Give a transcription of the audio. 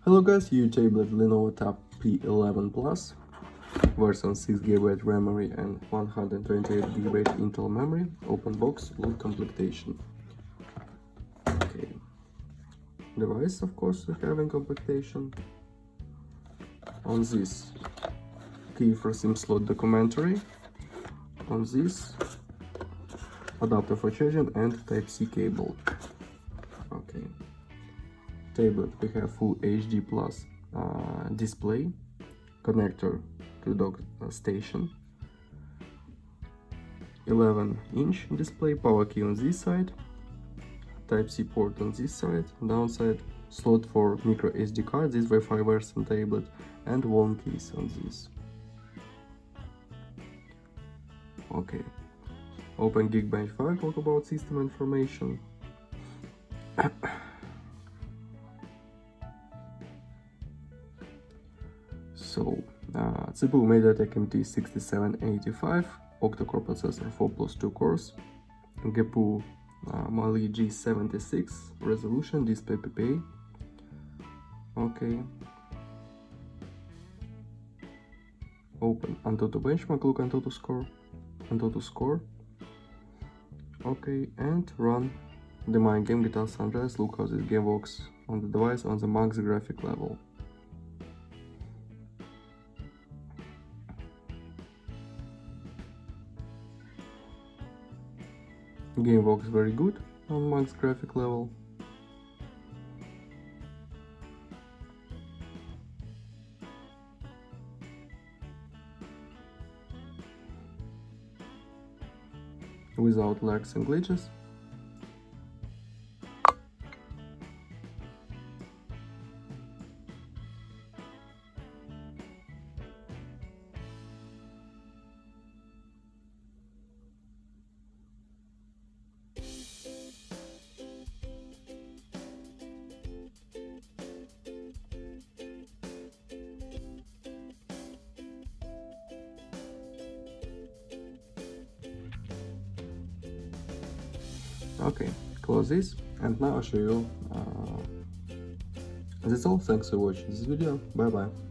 Hello guys, you tablet Lenovo Tab P11 Plus, version 6GB memory and 128GB Intel memory, open box, good completion. Okay, device of course having completion. On this key for SIM slot documentary, on this adapter for charging and Type-C cable. Okay. Tablet we have full HD plus display, connector to dock station, 11-inch display, power key on this side, Type-C port on this side, downside slot for micro SD card, this Wi-Fi version tablet, and one case on this. Okay, open Geekbench file, talk about system information. So, CPU MediaTek MT6785, octa-core processor 4+2 cores, GPU Mali G76, resolution display PPA. Okay. Open Antutu benchmark, look Antutu score. Okay, and run the main game GTA San Andreas, look how this game works on the device on the max graphic level. Game works very good on max graphic level. Without lags and glitches. Okay, close this, and now I'll show you. That's all. Thanks for watching this video. Bye bye.